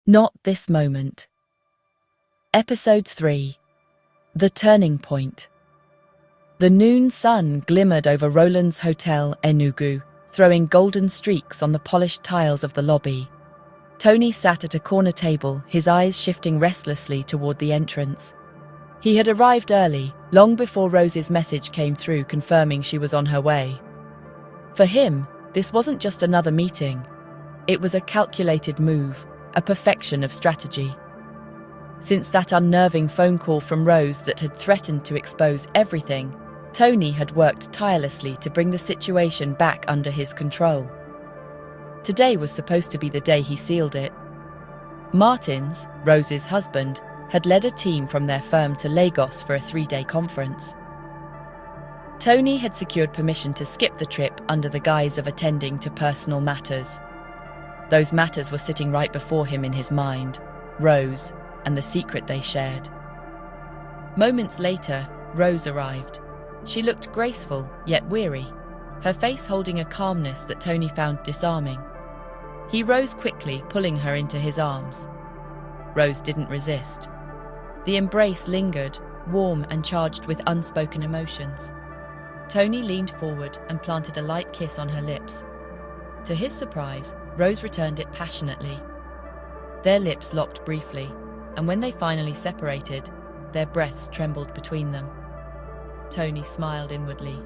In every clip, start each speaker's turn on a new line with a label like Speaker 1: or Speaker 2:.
Speaker 1: Not this moment. Episode 3. The Turning Point. The noon sun glimmered over Roland's Hotel Enugu, throwing golden streaks on the polished tiles of the lobby. Tony sat at a corner table, his eyes shifting restlessly toward the entrance. He had arrived early, long before Rose's message came through confirming she was on her way. For him, this wasn't just another meeting. It was a calculated move, a perfection of strategy. Since that unnerving phone call from Rose that had threatened to expose everything, Tony had worked tirelessly to bring the situation back under his control. Today was supposed to be the day he sealed it. Martins, Rose's husband, had led a team from their firm to Lagos for a 3-day conference. Tony had secured permission to skip the trip under the guise of attending to personal matters. Those matters were sitting right before him in his mind, Rose and the secret they shared. Moments later, Rose arrived. She looked graceful, yet weary, her face holding a calmness that Tony found disarming. He rose quickly, pulling her into his arms. Rose didn't resist. The embrace lingered, warm and charged with unspoken emotions. Tony leaned forward and planted a light kiss on her lips. To his surprise, Rose returned it passionately. Their lips locked briefly, and when they finally separated, their breaths trembled between them. Tony smiled inwardly.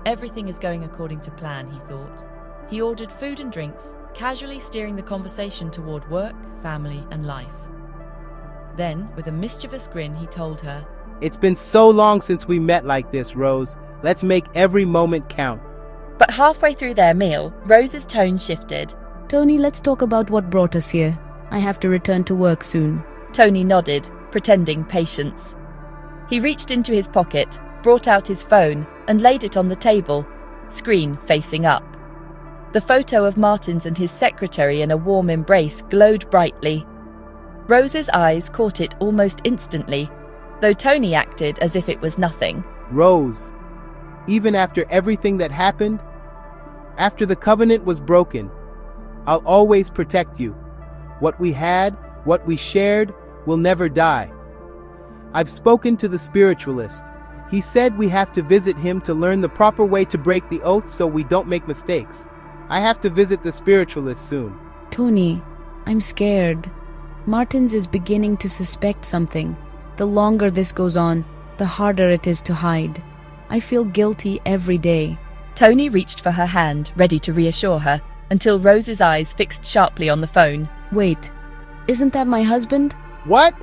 Speaker 1: Everything is going according to plan, he thought. He ordered food and drinks, casually steering the conversation toward work, family, and life. Then, with a mischievous grin, he told her,
Speaker 2: "It's been so long since we met like this, Rose. Let's make every moment count."
Speaker 1: But halfway through their meal, Rose's tone shifted.
Speaker 3: Tony, let's talk about what brought us here. I have to return to work soon.
Speaker 1: Tony nodded, pretending patience. He reached into his pocket, brought out his phone, and laid it on the table, screen facing up. The photo of Martins and his secretary in a warm embrace glowed brightly. Rose's eyes caught it almost instantly, though Tony acted as if it was nothing.
Speaker 2: "Rose, even after everything that happened, after the covenant was broken, I'll always protect you. What we had, what we shared, will never die. I've spoken to the spiritualist. He said we have to visit him to learn the proper way to break the oath so we don't make mistakes. I have to visit the spiritualist soon."
Speaker 3: Tony, I'm scared. Martins is beginning to suspect something. The longer this goes on, the harder it is to hide. I feel guilty every day.
Speaker 1: Tony reached for her hand, ready to reassure her, until Rose's eyes fixed sharply on the phone.
Speaker 3: Wait, isn't that my husband?
Speaker 2: "What?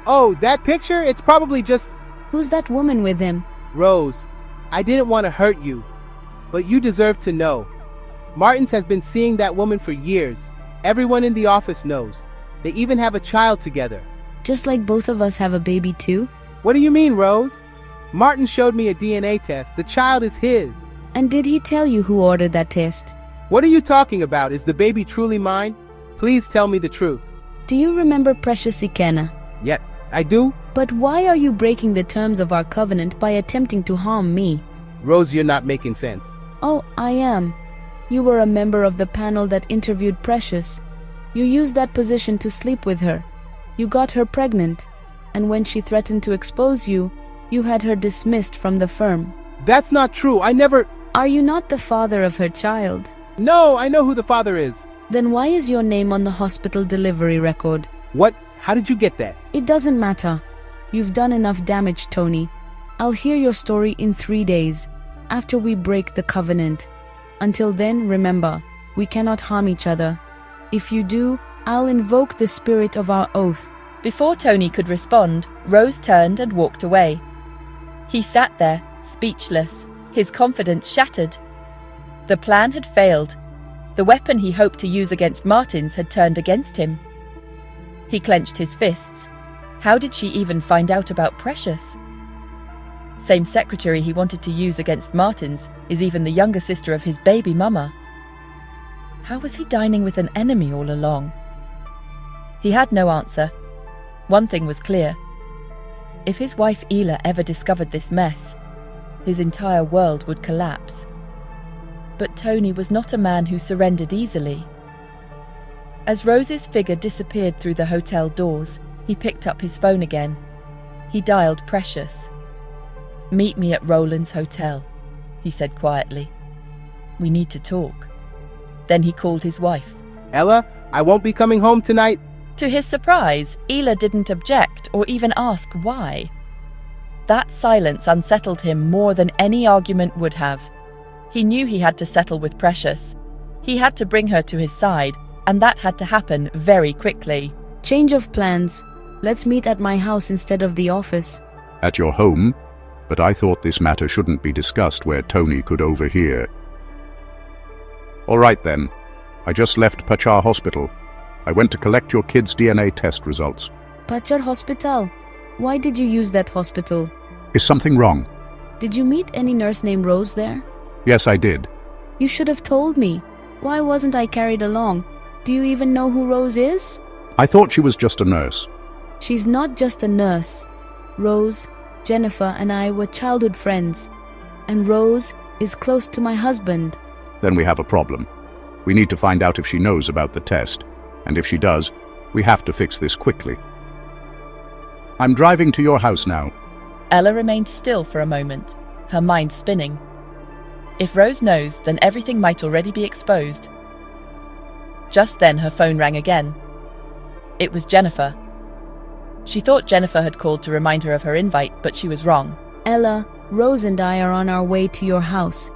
Speaker 2: Oh, that picture? It's probably just..."
Speaker 3: Who's that woman with him?
Speaker 2: "Rose, I didn't want to hurt you, but you deserve to know. Martins has been seeing that woman for years. Everyone in the office knows. They even have a child together."
Speaker 3: Just like both of us have a baby too?
Speaker 2: "What do you mean, Rose? Martin showed me a DNA test. The child is his."
Speaker 3: And did he tell you who ordered that test?
Speaker 2: "What are you talking about? Is the baby truly mine? Please tell me the truth."
Speaker 3: Do you remember Precious Ikenna?
Speaker 2: "Yeah, I do."
Speaker 3: But why are you breaking the terms of our covenant by attempting to harm me?
Speaker 2: "Rose, you're not making sense."
Speaker 3: Oh, I am. You were a member of the panel that interviewed Precious. You used that position to sleep with her. You got her pregnant. And when she threatened to expose you, you had her dismissed from the firm.
Speaker 2: "That's not true. I never..."
Speaker 3: Are you not the father of her child?
Speaker 2: "No, I know who the father is."
Speaker 3: Then why is your name on the hospital delivery record?
Speaker 2: "What? How did you get that?"
Speaker 3: It doesn't matter. You've done enough damage, Tony. I'll hear your story in 3 days, after we break the covenant. Until then, remember, we cannot harm each other. If you do, I'll invoke the spirit of our oath.
Speaker 1: Before Tony could respond, Rose turned and walked away. He sat there, speechless, his confidence shattered. The plan had failed. The weapon he hoped to use against Martins had turned against him. He clenched his fists. How did she even find out about Precious? Same secretary he wanted to use against Martins is even the younger sister of his baby mama. How was he dining with an enemy all along? He had no answer. One thing was clear. If his wife Ela ever discovered this mess, his entire world would collapse. But Tony was not a man who surrendered easily. As Rose's figure disappeared through the hotel doors, he picked up his phone again. He dialed Precious. "Meet me at Roland's hotel," he said quietly. "We need to talk." Then he called his wife.
Speaker 2: Ella, I won't be coming home tonight.
Speaker 1: To his surprise, Ela didn't object or even ask why. That silence unsettled him more than any argument would have. He knew he had to settle with Precious. He had to bring her to his side, and that had to happen very quickly.
Speaker 3: Change of plans. Let's meet at my house instead of the office.
Speaker 4: At your home? But I thought this matter shouldn't be discussed where Tony could overhear. All right then. I just left Pachar Hospital. I went to collect your kid's DNA test results.
Speaker 3: Pachar Hospital? Why did you use that hospital?
Speaker 4: Is something wrong?
Speaker 3: Did you meet any nurse named Rose there?
Speaker 4: Yes, I did.
Speaker 3: You should have told me. Why wasn't I carried along? Do you even know who Rose is?
Speaker 4: I thought she was just a nurse.
Speaker 3: She's not just a nurse. Rose, Jennifer, and I were childhood friends. And Rose is close to my husband.
Speaker 4: Then we have a problem. We need to find out if she knows about the test. And if she does, we have to fix this quickly. I'm driving to your house now.
Speaker 1: Ella remained still for a moment, her mind spinning. If Rose knows, then everything might already be exposed. Just then her phone rang again. It was Jennifer. She thought Jennifer had called to remind her of her invite, but she was wrong.
Speaker 3: Ella, Rose and I are on our way to your house.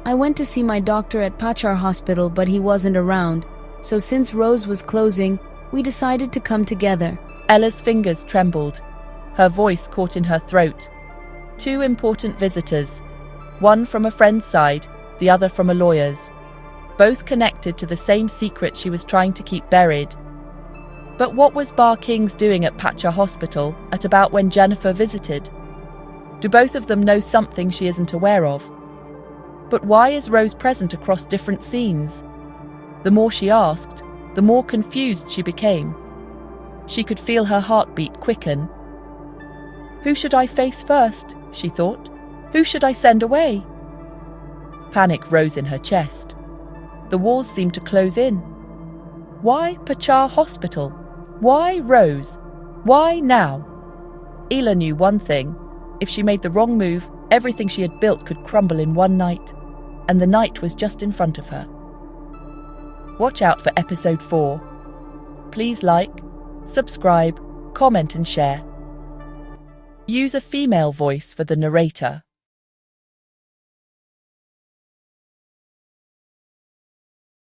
Speaker 3: I went to see my doctor at Pachar Hospital, but he wasn't around. So since Rose was closing, we decided to come together.
Speaker 1: Ella's fingers trembled. Her voice caught in her throat. Two important visitors, one from a friend's side, the other from a lawyer's, both connected to the same secret she was trying to keep buried. But what was Bar Kings doing at Pachar Hospital at about when Jennifer visited? Do both of them know something she isn't aware of? But why is Rose present across different scenes? The more she asked, the more confused she became. She could feel her heartbeat quicken. Who should I face first? She thought. Who should I send away? Panic rose in her chest. The walls seemed to close in. Why Pachar Hospital? Why Rose? Why now? Ela knew one thing. If she made the wrong move, everything she had built could crumble in one night. And the night was just in front of her. Watch out for episode 4. Please like, subscribe, comment and share. Use a female voice for the narrator.